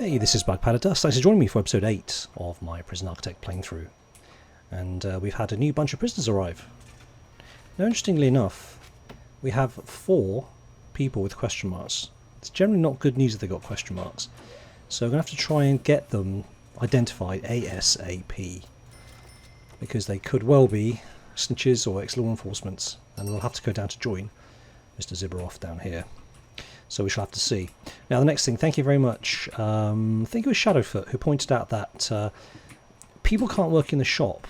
Hey, this is Black Powder Dust. Thanks for joining me for episode 8 of my Prison Architect playing through. And we've had a new bunch of prisoners arrive. Now, interestingly enough, we have 4 people with question marks. It's generally not good news if they've got question marks. So I'm going to have to try and get them identified ASAP. Because they could well be snitches or ex-law enforcement. And we'll have to go down to join Mr. Zibarov down here. So we shall have to see. Now the next thing, thank you very much. I think it was Shadowfoot who pointed out that people can't work in the shop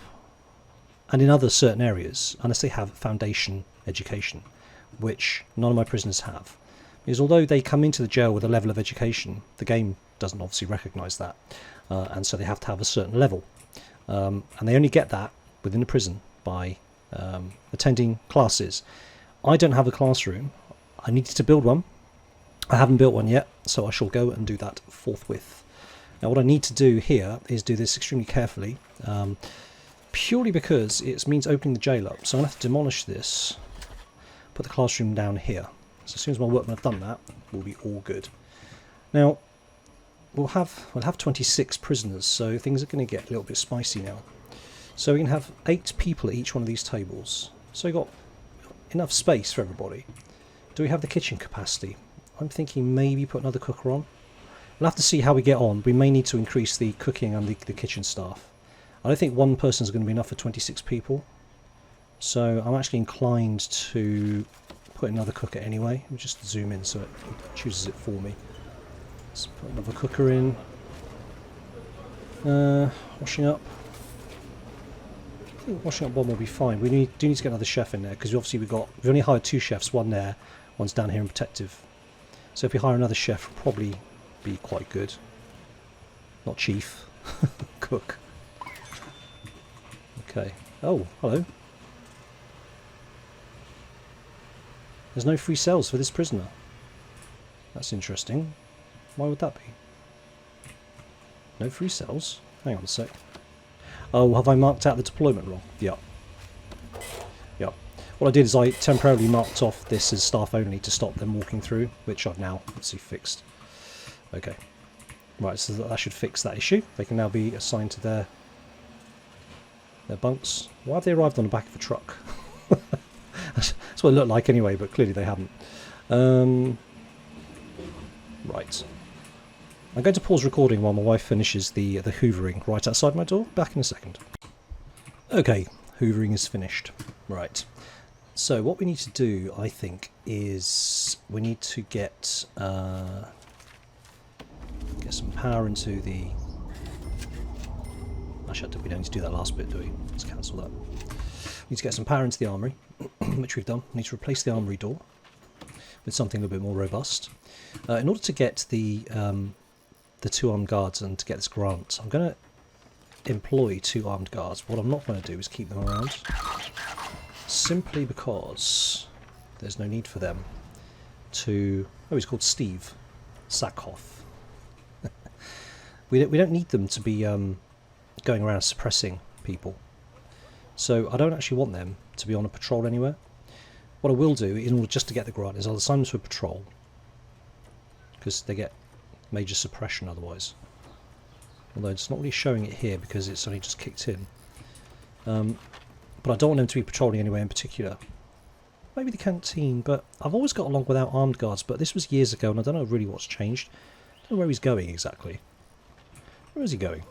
and in other certain areas unless they have foundation education, which none of my prisoners have. Because although they come into the jail with a level of education, the game doesn't obviously recognise that, and so they have to have a certain level. And they only get that within the prison by attending classes. I don't have a classroom. I needed to build one. I haven't built one yet, so I shall go and do that forthwith. Now what I need to do here is do this extremely carefully, purely because it means opening the jail up. So I'm going to have to demolish this, put the classroom down here. So as soon as my workmen have done that, we'll be all good. Now, we'll have 26 prisoners, so things are going to get a little bit spicy now. So we can have 8 people at each one of these tables. So we've got enough space for everybody. Do we have the kitchen capacity? I'm thinking maybe put another cooker on. We'll have to see how we get on. We may need to increase the cooking and the kitchen staff. I don't think one person is going to be enough for 26 people. So I'm actually inclined to put another cooker anyway. Let me just zoom in so it chooses it for me. Let's put another cooker in. Washing up. I think washing up one will be fine. We do need to get another chef in there because obviously we've only hired 2 chefs, one there, one's down here in protective. So if we hire another chef, it'll probably be quite good. Not chief. Cook. Okay. Oh, hello. There's no free cells for this prisoner. That's interesting. Why would that be? No free cells? Hang on a sec. Oh, have I marked out the deployment wrong? Yep. Yep. What I did is I temporarily marked off this as staff only to stop them walking through, which I've now, let's see, fixed. Okay. Right, so that should fix that issue. They can now be assigned to their bunks. Why have they arrived on the back of a truck? That's what it looked like anyway, but clearly they haven't. Right. I'm going to pause recording while my wife finishes the hoovering right outside my door. Back in a second. Okay, hoovering is finished. Right. So what we need to do, I think, is we need to get some power into the... Actually, we don't need to do that last bit, do we? Let's cancel that. We need to get some power into the armoury, which we've done. We need to replace the armoury door with something a little bit more robust. In order to get the 2 armed guards and to get this grant, I'm going to employ 2 armed guards. What I'm not going to do is keep them around. Simply because there's no need for them to... Oh, he's called Steve Sakhoff. we don't need them to be going around suppressing people. So I don't actually want them to be on a patrol anywhere. What I will do, in order just to get the grant, is I'll assign them to a patrol. Because they get major suppression otherwise. Although it's not really showing it here because it's only just kicked in. But I don't want them to be patrolling anywhere in particular. Maybe the canteen, but I've always got along without armed guards, but this was years ago and I don't know really what's changed. I don't know where he's going exactly. Where is he going?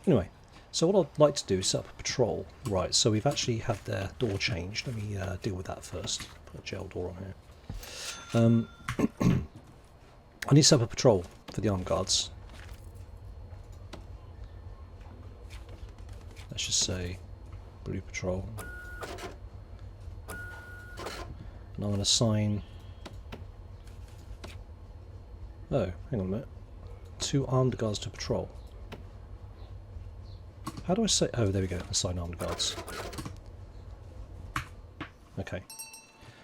Anyway, so what I'd like to do is set up a patrol. Right, so we've actually had their door changed. Let me deal with that first. Put a jail door on here. I need to set up a patrol for the armed guards. Let's just say blue patrol. And I'm going to assign... Oh, hang on a minute. 2 armed guards to patrol. How do I say... Oh, there we go. Assign armed guards. Okay.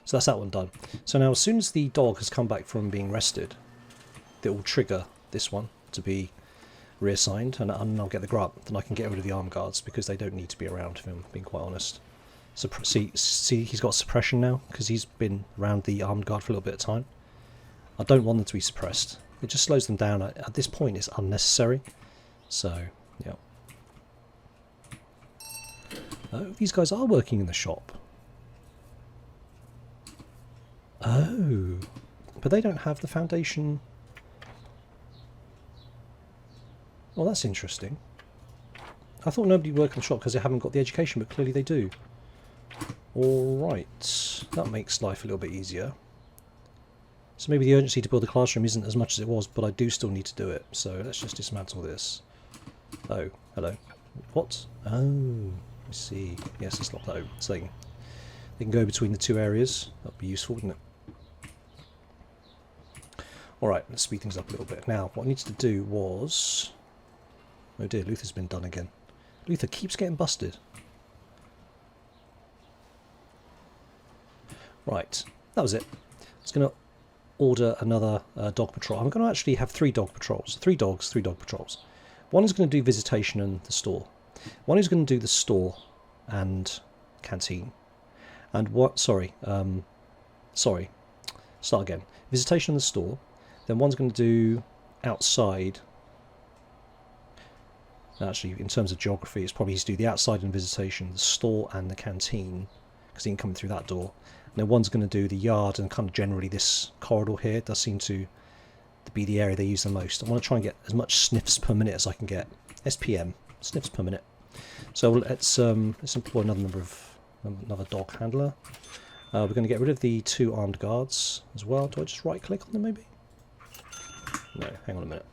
So that's that one done. So now as soon as the dog has come back from being rested, it will trigger this one to be reassigned, and I'll get the grant. Then I can get rid of the armed guards because they don't need to be around, if I'm being quite honest. See, he's got suppression now because he's been around the armed guard for a little bit of time. I don't want them to be suppressed. It just slows them down. At this point, it's unnecessary. So, yeah. Oh, these guys are working in the shop. Oh, but they don't have the foundation. Well, that's interesting. I thought nobody would work in the shop because they haven't got the education, but clearly they do. Alright, that makes life a little bit easier. So maybe the urgency to build the classroom isn't as much as it was, but I do still need to do it. So let's just dismantle this. Oh, hello. What? Oh, I see. Yes, let's lock that open. So they can go between the two areas. That would be useful, wouldn't it? Alright, let's speed things up a little bit. Now, what I needed to do was... Oh dear, Luther's been done again. Luther keeps getting busted. Right, that was it. I was going to order another dog patrol. I'm going to actually have 3 dog patrols. 3 dogs, 3 dog patrols. One is going to do visitation and the store. One is going to do the store and canteen. And what? Sorry. Start again. Visitation and the store. Then one's going to do outside. Actually, in terms of geography, it's probably easy to do the outside and visitation, the store and the canteen, because he can come through that door. And then one's going to do the yard and kind of generally this corridor here. It does seem to be the area they use the most. I want to try and get as much sniffs per minute as I can get. SPM, sniffs per minute. So let's employ another dog handler. We're going to get rid of the 2 armed guards as well. Do I just right click on them maybe? No, hang on a minute.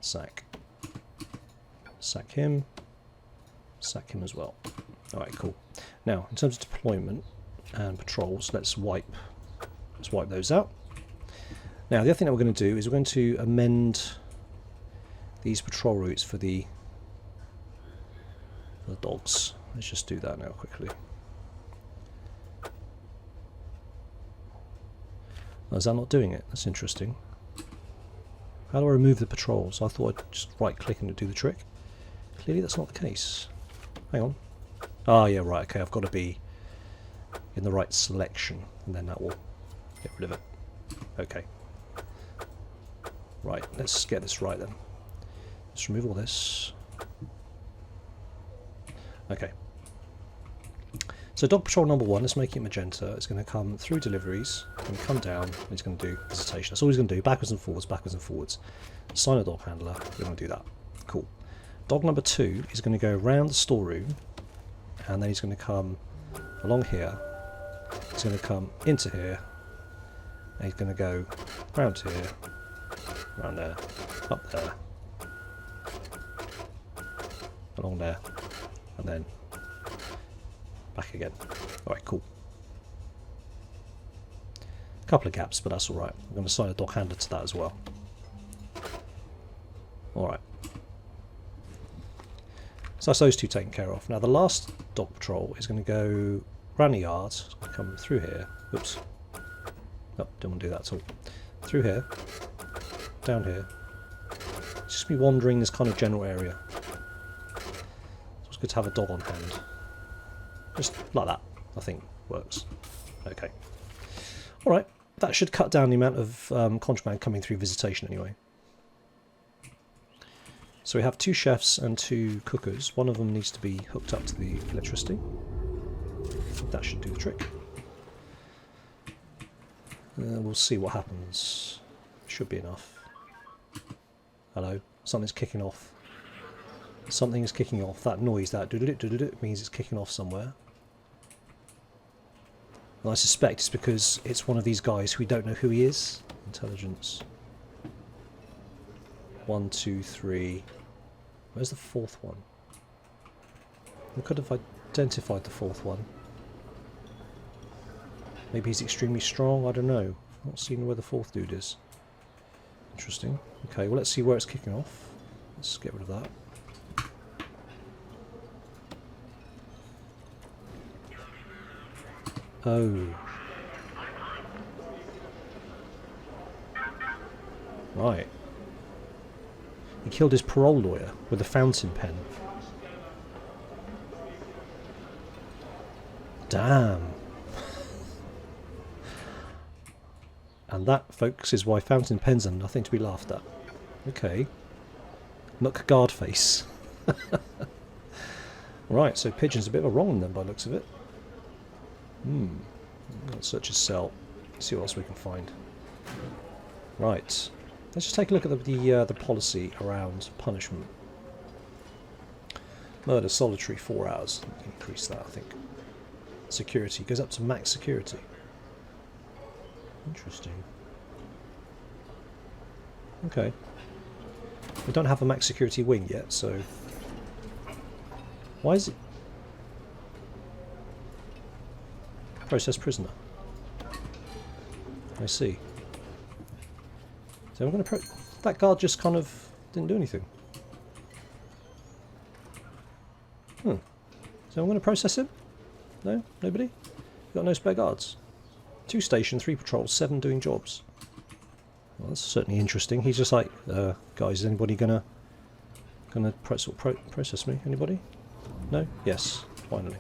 Sack. Sack him. Sack him as well. Alright, cool. Now, in terms of deployment and patrols, let's wipe those out. Now, the other thing that we're going to do is we're going to amend these patrol routes for the dogs. Let's just do that now quickly. Oh, is that not doing it? That's interesting. How do I remove the patrols? I thought I'd just right click and it'd do the trick. Clearly that's not the case. Hang on. Ah, yeah, right, okay, I've got to be in the right selection, and then that will get rid of it. Okay. Right, let's get this right then. Let's remove all this. Okay. So dog patrol number 1, let's make it magenta. It's going to come through deliveries, and come down, and it's going to do visitation. That's all he's going to do, backwards and forwards, backwards and forwards. Assign a dog handler, we're going to do that. Cool. Dog number 2 is going to go around the storeroom, and then he's going to come along here. He's going to come into here, and he's going to go round here, around there, up there, along there, and then back again. Alright, cool. A couple of gaps, but that's alright. I'm going to assign a dog handler to that as well. Alright. So that's those 2 taken care of. Now the last dog patrol is going to go around the yard, come through here. Oops. Nope, didn't want to do that at all. Through here. Down here. It's just me wandering this kind of general area. So it's good to have a dog on hand. Just like that, I think, works. Okay. Alright, that should cut down the amount of contraband coming through visitation anyway. So we have 2 chefs and 2 cookers. One of them needs to be hooked up to the electricity. That should do the trick. We'll see what happens. Should be enough. Hello, something's kicking off. Something is kicking off. That noise, that do-do-do-do-do, means it's kicking off somewhere. And I suspect it's because it's one of these guys who we don't know who he is. Intelligence. 1, 2, 3. Where's the 4th one? We could have identified the 4th one. Maybe he's extremely strong, I don't know. I've not seen where the 4th dude is. Interesting. Okay, well let's see where it's kicking off. Let's get rid of that. Oh. Right. He killed his parole lawyer with a fountain pen. Damn. And that, folks, is why fountain pens are nothing to be laughed at. Okay. Look, guard face. Right, so pigeon's a bit of a wrong one then by the looks of it. Let's search his cell. See what else we can find. Right. Let's just take a look at the policy around punishment. Murder, solitary, 4 hours. Increase that, I think. Security goes up to max security. Interesting. Okay. We don't have a max security wing yet, so... Why is it... Process prisoner. I see. So I'm going to that guard just kind of didn't do anything. So I'm going to process him? No? Nobody? Got no spare guards? 2 station, 3 patrols, 7 doing jobs. Well, that's certainly interesting. He's just like, guys, is anybody gonna process me? Anybody? No? Yes, finally.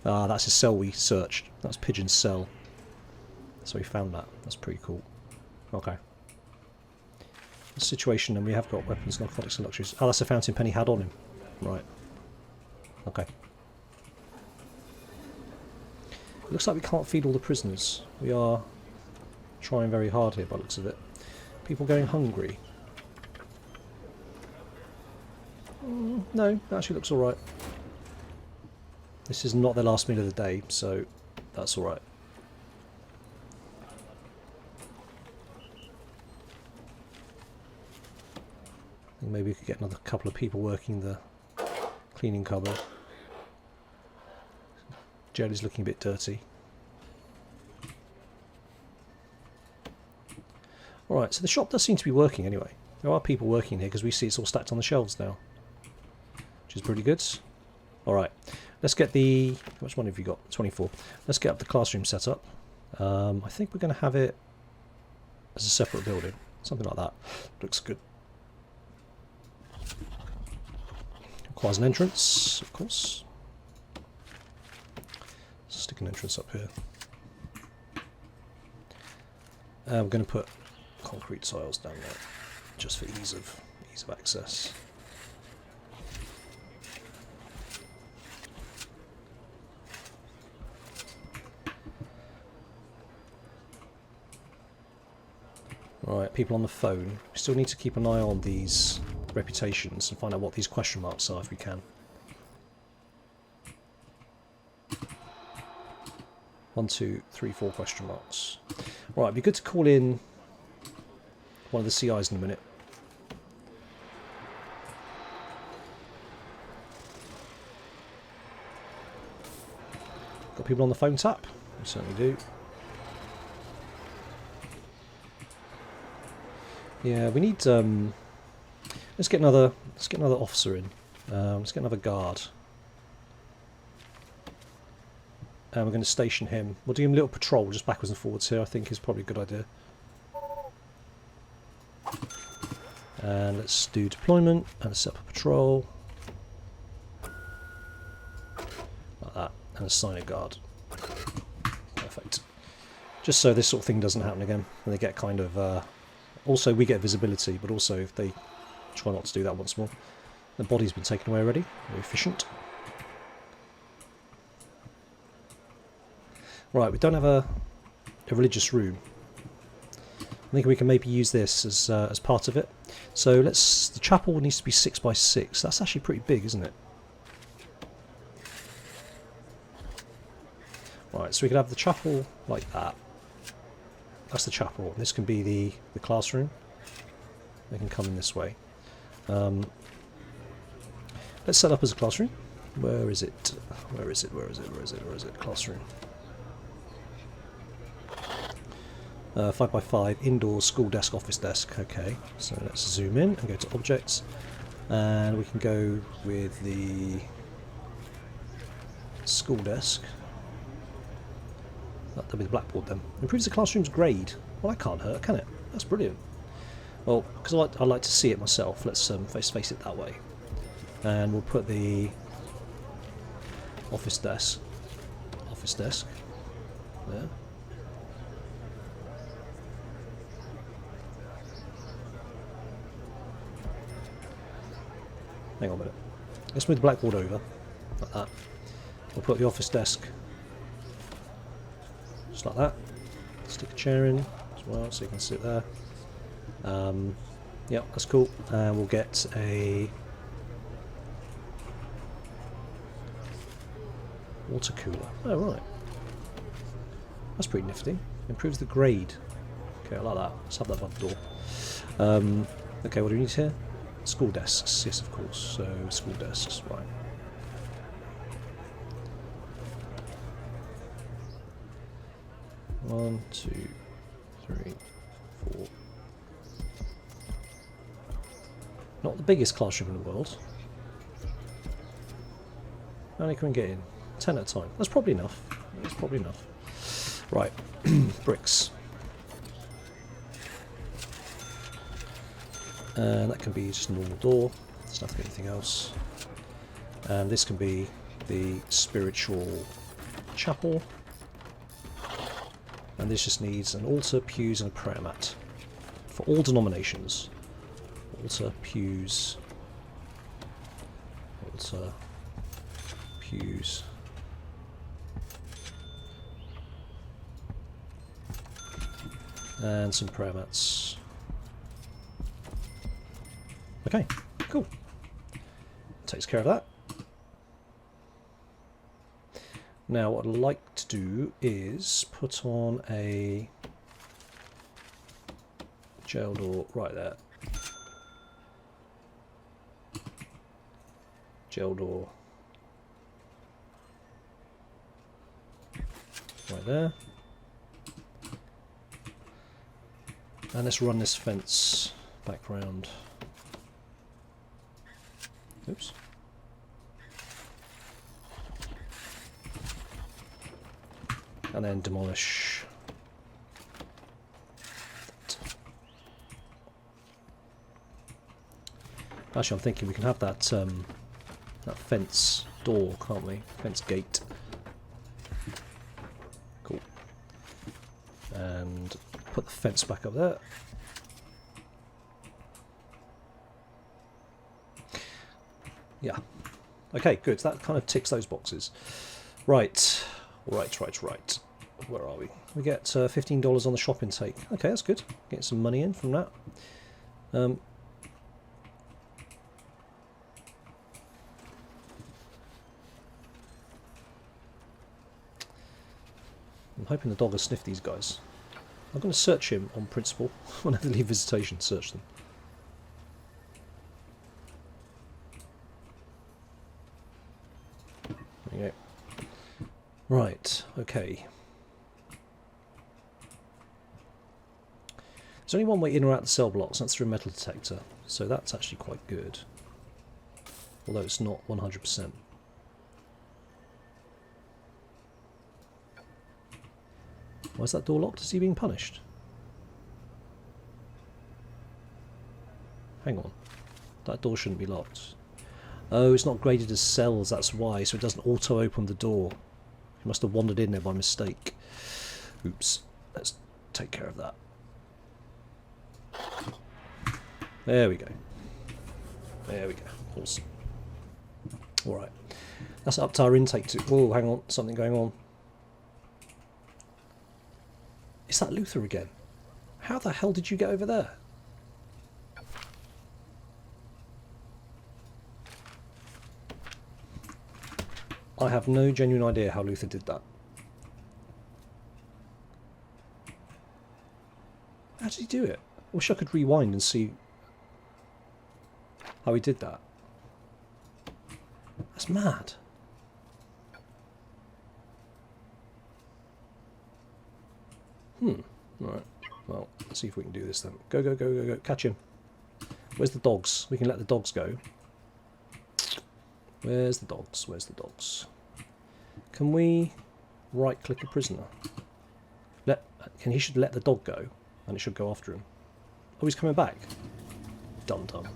Ah, that's his cell we searched. That's Pigeon's cell. So we found that. That's pretty cool. Okay. The situation, and we have got weapons, narcotics and luxuries. Oh, that's a fountain pen he had on him. Right. Okay. It looks like we can't feed all the prisoners. We are trying very hard here by the looks of it. People going hungry. No, that actually looks alright. This is not their last meal of the day, so that's alright. I think maybe we could get another couple of people working the cleaning cupboard. Jelly's looking a bit dirty. Alright, so the shop does seem to be working anyway. There are people working here because we see it's all stacked on the shelves now. Which is pretty good. Alright, let's get the... How much money have you got? 24. Let's get up the classroom set up. I think we're going to have it as a separate building. Something like that. Looks good. Requires an entrance, of course. Stick an entrance up here. We're going to put concrete tiles down there, just for ease of access. Right, people on the phone. We still need to keep an eye on these reputations and find out what these question marks are if we can. 1, 2, 3, 4 question marks. Right, it'd be good to call in one of the CIs in a minute. Got people on the phone tap? We certainly do. Yeah, we need. Let's get another officer in. Let's get another guard. And we're going to station him. We'll do him a little patrol just backwards and forwards here, I think is probably a good idea. And let's do deployment and set up a patrol. Like that. And assign a guard. Perfect. Just so this sort of thing doesn't happen again. And they get kind of... also, we get visibility, but also if they try not to do that once more. The body's been taken away already. Very efficient. Right, we don't have a religious room. I think we can maybe use this as part of it. So the chapel needs to be 6 by 6. That's actually pretty big, isn't it? Right, so we could have the chapel like that. That's the chapel. This can be the classroom. They can come in this way. Let's set up as a classroom. Where is it? Where is it? Where is it? Where is it? Where is it? Classroom. 5 by 5, indoor, school desk, office desk. Okay, so let's zoom in and go to objects. And we can go with the school desk. That'll be the blackboard then. Improves the classroom's grade. Well, that can't hurt, can it? That's brilliant. Well, because I like to see it myself, let's face it that way. And we'll put the office desk there. Hang on a minute. Let's move the blackboard over, like that. We'll put the office desk just like that. Stick a chair in as well, so you can sit there. Yep, that's cool. And we'll get a water cooler. Oh, right. That's pretty nifty. Improves the grade. Okay, I like that. Let's have that above the door. Okay, what do we need here? School desks. Yes, of course. So, school desks. Right. One, two, three, four. Not the biggest classroom in the world. How many can we get in? 10 at a time. That's probably enough. That's probably enough. Right. Bricks. And that can be just a normal door. There's nothing anything else. And this can be the spiritual chapel. And this just needs an altar, pews, and a prayer mat. For all denominations. Altar, pews. Altar, pews. And some prayer mats. Okay, cool. Takes care of that. Now what I'd like to do is put on a jail door right there. Jail door right there. And let's run this fence back round. Oops. And then demolish that. Actually, I'm thinking we can have that that fence door, can't we? Fence gate. Cool. And put the fence back up there. Yeah. Okay, good. So that kind of ticks those boxes. Right. Right. Where are we? We get $15 on the shop intake. Okay, that's good. Get some money in from that. I'm hoping the dog will sniff these guys. I'm going to search him on principle. Whenever they leave visitation, search them. There you go. Right, okay. There's only one way in or out the cell blocks, and that's through a metal detector. So that's actually quite good. Although it's not 100%. Why is that door locked? Is he being punished? Hang on. That door shouldn't be locked. Oh, it's not graded as cells, that's why, so it doesn't auto-open the door. He must have wandered in there by mistake. Oops. Let's take care of that. There we go. There we go. Awesome. Alright. That's up to our intake to... Oh, hang on. Something going on. Is that Luther again? How the hell did you get over there? I have no genuine idea how Luther did that. How did he do it? I wish I could rewind and see how he did that. That's mad. Right. Well, let's see if we can do this then. Go, go, go, go, go. Catch him. Where's the dogs? We can let the dogs go. Where's the dogs? Where's the dogs? Can we right-click a prisoner? He should let the dog go, and it should go after him. Oh, he's coming back. Dum-dum.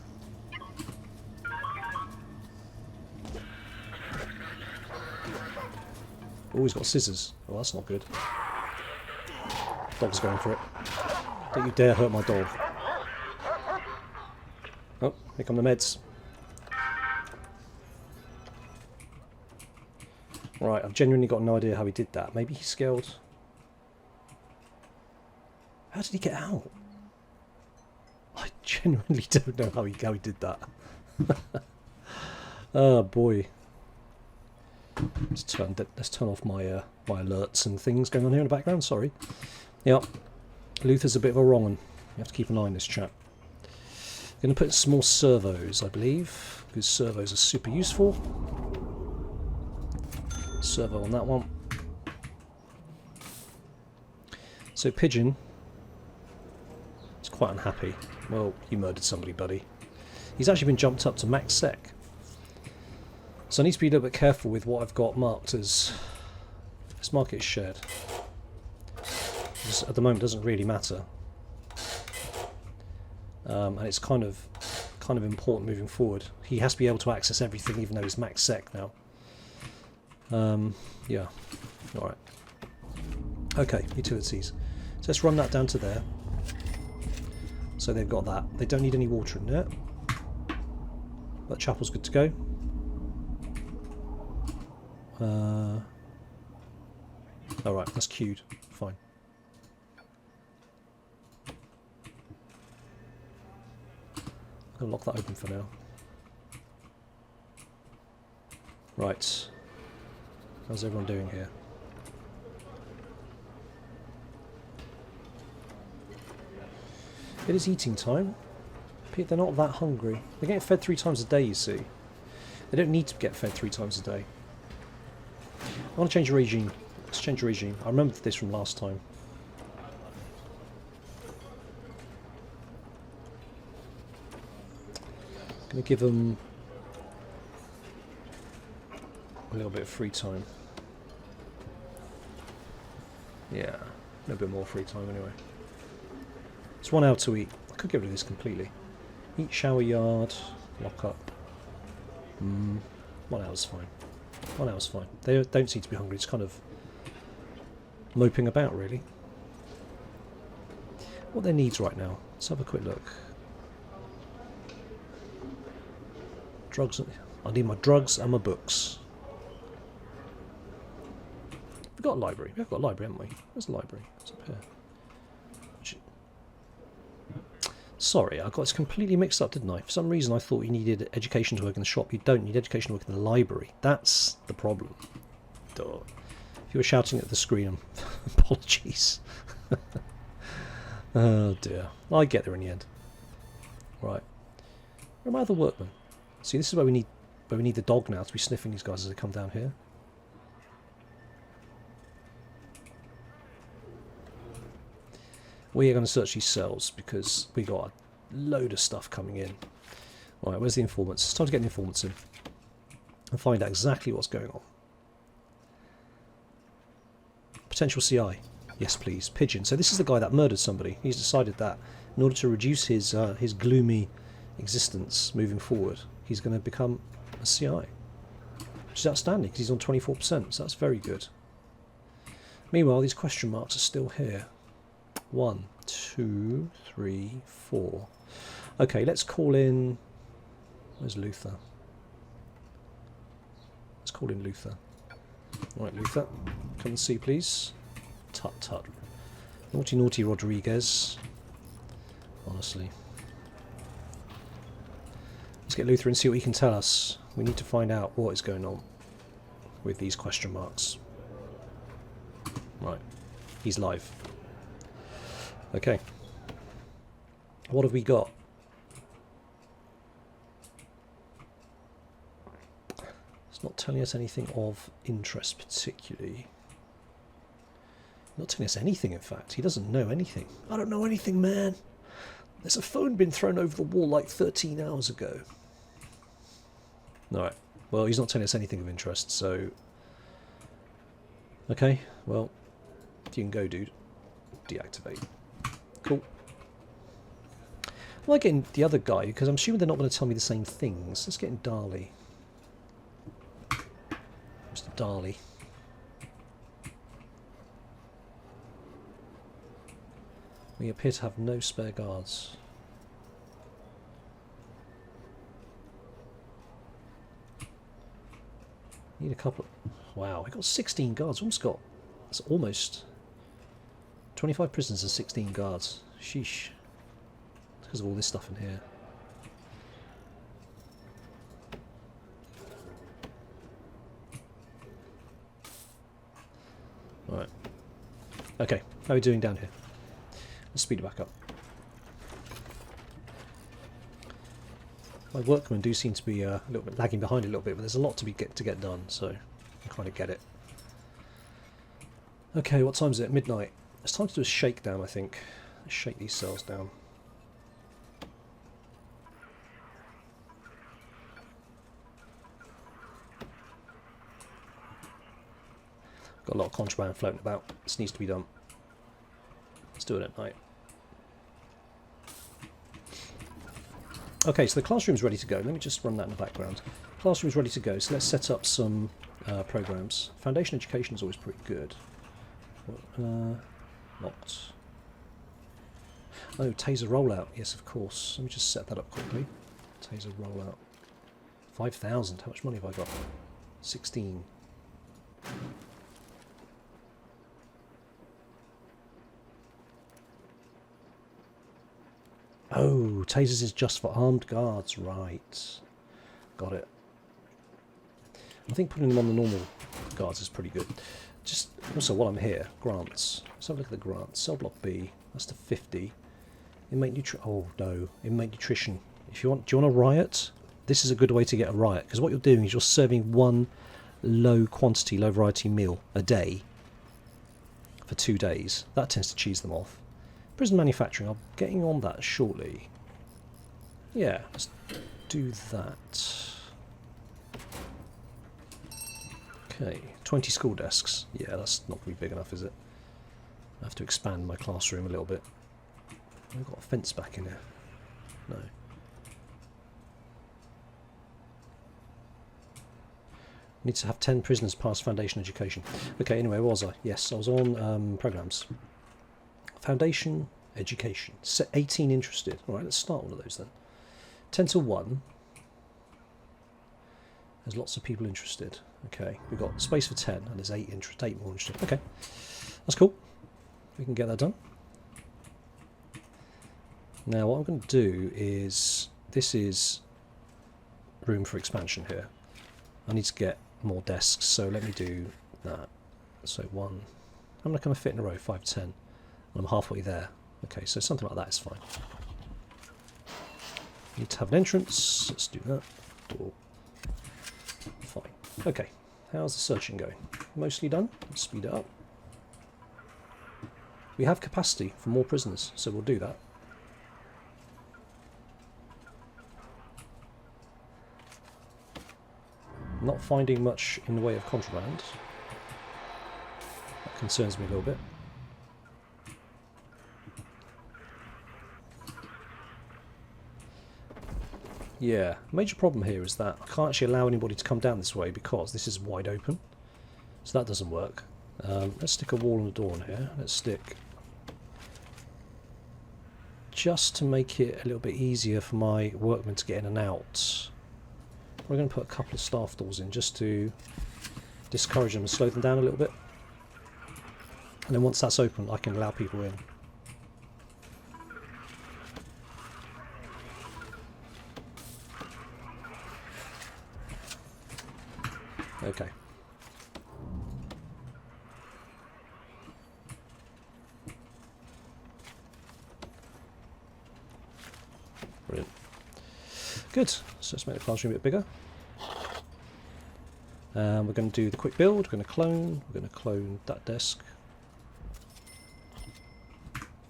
Oh, he's got scissors. Oh, that's not good. Dog's going for it. Don't you dare hurt my dog. Oh, here come the meds. Right, I've genuinely got no idea how he did that. Maybe he scaled... How did he get out? I genuinely don't know how he did that. Oh boy. Let's turn off my my alerts and things going on here in the background. Sorry. Yep. Luther's a bit of a wrong one. You have to keep an eye on this chap. Going to put some more servos, I believe, because servos are super useful. Servo on that one. So Pigeon is quite unhappy. Well, you murdered somebody, buddy. He's actually been jumped up to max sec. So I need to be a little bit careful with what I've got marked as... Let's mark it as shared. Because at the moment it doesn't really matter. And it's kind of important moving forward. He has to be able to access everything even though he's max sec now. Yeah. Alright. Okay, utilities. So let's run that down to there. So they've got that. They don't need any water in there. But chapel's good to go. Alright, that's queued. Fine. I'll lock that open for now. Right. How's everyone doing here? It is eating time. They're not that hungry. They're getting fed 3 times a day, you see. They don't need to get fed 3 times a day. I want to change the regime. Let's change the regime. I remember this from last time. Going to give them a little bit of free time. Yeah, a little bit more free time anyway. It's 1 hour to eat. I could get rid of this completely. Eat, shower, yard, lock up. 1 hour's fine. 1 hour's fine. They don't seem to be hungry. It's kind of moping about, really. What are their needs right now? Let's have a quick look. Drugs. I need my drugs and my books. We've got a library. We've got a library, haven't we? Where's the library? It's up here. Sorry, I got this completely mixed up, didn't I? For some reason I thought you needed education to work in the shop. You don't need education to work in the library. That's the problem. Duh. If you were shouting at the screen, apologies. Oh dear. I get there in the end. Right. Where are my other workmen? See, this is where we need the dog now to be sniffing these guys as they come down here. We are going to search these cells because we got a load of stuff coming in. Alright, where's the informants? It's time to get the informants in and find out exactly what's going on. Potential CI. Yes, please. Pigeon. So this is the guy that murdered somebody. He's decided that in order to reduce his gloomy existence moving forward, he's going to become a CI. Which is outstanding because he's on 24%, so that's very good. Meanwhile, these question marks are still here. 1, 2, 3, 4. Okay, let's call in... Where's Luther? Let's call in Luther. Right, Luther, come and see, please. Tut tut. Naughty, naughty Rodriguez. Honestly. Let's get Luther and see what he can tell us. We need to find out what is going on with these question marks. Right, he's live. Okay. What have we got? It's not telling us anything of interest particularly. Not telling us anything, in fact. He doesn't know anything. I don't know anything, man. There's a phone been thrown over the wall like 13 hours ago. Alright. Well, he's not telling us anything of interest, so... Okay, well, you can go, dude. Deactivate. Cool. I like getting the other guy, because I'm assuming they're not going to tell me the same things. Let's get in Darley. Mr. Darley. We appear to have no spare guards. Need a couple. wow, we got 16 guards. Almost got, that's almost 25 prisoners and 16 guards. Sheesh. Because of all this stuff in here. Alright. Okay, how are we doing down here? Let's speed it back up. My workmen do seem to be a little bit lagging behind a little bit, but there's a lot to get done, so I kind of get it. Okay, what time is it? Midnight. It's time to do a shakedown, I think. Let's shake these cells down. Got a lot of contraband floating about. This needs to be done. Let's do it at night. Okay, so the classroom's ready to go. Let me just run that in the background. Classroom's ready to go, so let's set up some programs. Foundation education is always pretty good. Locked. Oh, taser rollout. Yes, of course. Let me just set that up quickly. Taser rollout. 5,000. How much money have I got? 16. Oh, tasers is just for armed guards, right. Got it. I think putting them on the normal guards is pretty good. Just, also while I'm here, grants. Let's have a look at the grants. Cell block B, that's to 50. Inmate nutrition. If you want, do you want a riot? This is a good way to get a riot, because what you're doing is you're serving one low quantity, low variety meal a day for 2 days. That tends to cheese them off. Prison manufacturing, I'm getting on that shortly. Yeah, let's do that. Okay, 20 school desks. Yeah, that's not going to be big enough, is it? I have to expand my classroom a little bit. I've got a fence back in here. No. Need to have 10 prisoners pass foundation education. Okay, anyway, where was I? Yes, I was on programs. Foundation education. 18 interested. Alright, let's start one of those then. 10 to 1. There's lots of people interested. Okay, we've got space for 10 and there's 8 more interested. Okay, that's cool. We can get that done. Now what I'm going to do is, this is room for expansion here. I need to get more desks, so let me do that. So 1. How many can I fit in a row? 5, 10. I'm halfway there. Okay, so something like that is fine. Need to have an entrance. Let's do that. Door. Fine. Okay, how's the searching going? Mostly done. Let's speed it up. We have capacity for more prisoners, so we'll do that. Not finding much in the way of contraband. That concerns me a little bit. Yeah, major problem here is that I can't actually allow anybody to come down this way because this is wide open. So that doesn't work. Let's stick a wall and a door in here. Let's stick... just to make it a little bit easier for my workmen to get in and out. We're going to put a couple of staff doors in just to discourage them and slow them down a little bit. And then once that's open, I can allow people in. Okay. Brilliant. Good. So let's make the classroom a bit bigger. We're going to do the quick build. We're going to clone that desk.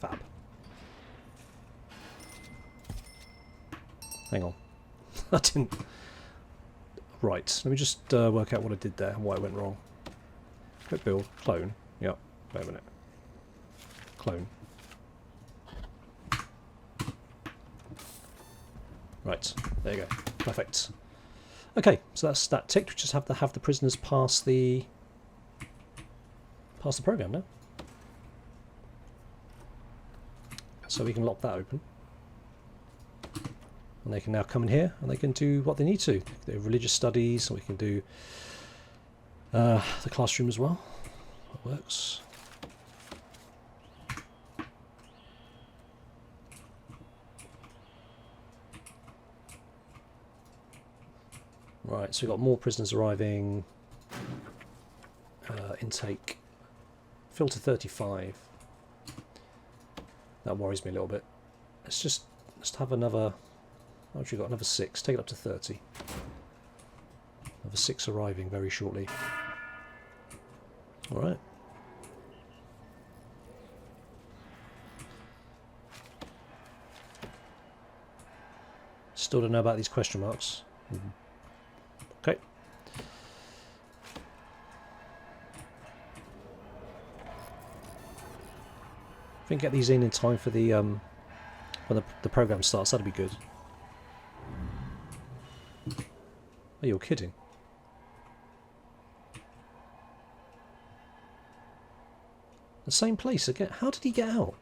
Fab. Hang on. I didn't... Right, let me just work out what I did there and why it went wrong. Quick build, clone. Yep, wait a minute. Clone. Right, there you go. Perfect. Okay, so that's that ticked. We just have to have the prisoners pass the program now. So we can lock that open. And they can now come in here and they can do what they need to. They have religious studies, we can do The classroom as well. That works. Right, so we've got more prisoners arriving. Intake. Filter 35. That worries me a little bit. Let's have another... Oh, we've got another 6. Take it up to 30. Another 6 arriving very shortly. Alright. Still don't know about these question marks. Okay. If we can get these in time for the when the program starts, that'd be good. Oh, you're kidding. The same place again. How did he get out?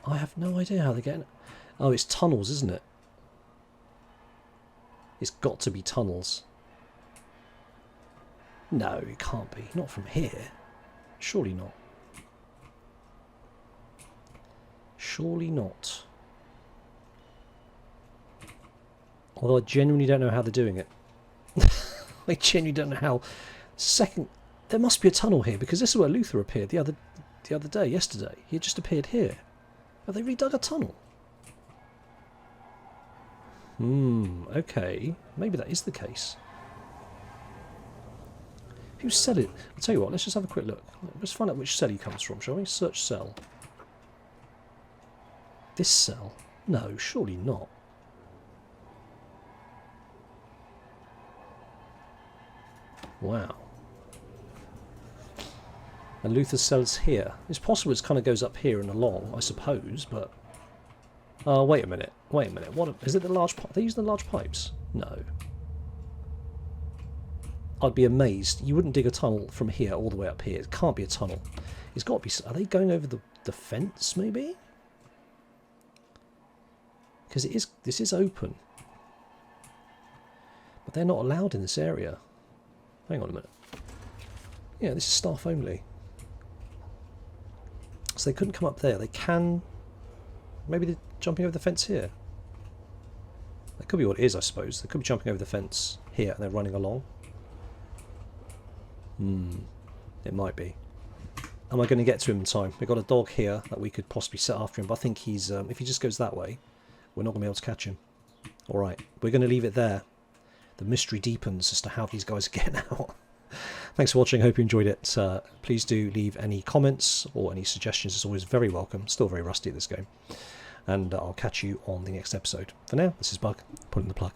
I have no idea how they're getting... Oh, it's tunnels, isn't it? It's got to be tunnels. No, it can't be. Not from here. Surely not. Surely not. Although I genuinely don't know how they're doing it. I genuinely don't know how. Second, there must be a tunnel here, because this is where Luther appeared the other day, yesterday. He just appeared here. But they redug a tunnel. Okay. Maybe that is the case. Whose cell it? I'll tell you what, let's just have a quick look. Let's find out which cell he comes from, shall we? Search cell. This cell? No, surely not. Wow. And Luther's cell's here. It's possible it kind of goes up here and along, I suppose, but... Oh, wait a minute. Wait a minute. What is it the large pipe? Are they using the large pipes? No. I'd be amazed. You wouldn't dig a tunnel from here all the way up here. It can't be a tunnel. It's got to be... Are they going over the fence, maybe? Because this is open. But they're not allowed in this area. Hang on a minute. Yeah, this is staff only. So they couldn't come up there. They can... Maybe they're jumping over the fence here. That could be what it is, I suppose. They could be jumping over the fence here and they're running along. It might be. Am I going to get to him in time? We've got a dog here that we could possibly set after him, but I think he's... if he just goes that way, we're not going to be able to catch him. Alright, we're going to leave it there. The mystery deepens as to how these guys are getting out. Thanks for watching, hope you enjoyed it. Please do leave any comments or any suggestions, it's always very welcome. Still very rusty at this game. And I'll catch you on the next episode. For now, this is Bug, putting the plug.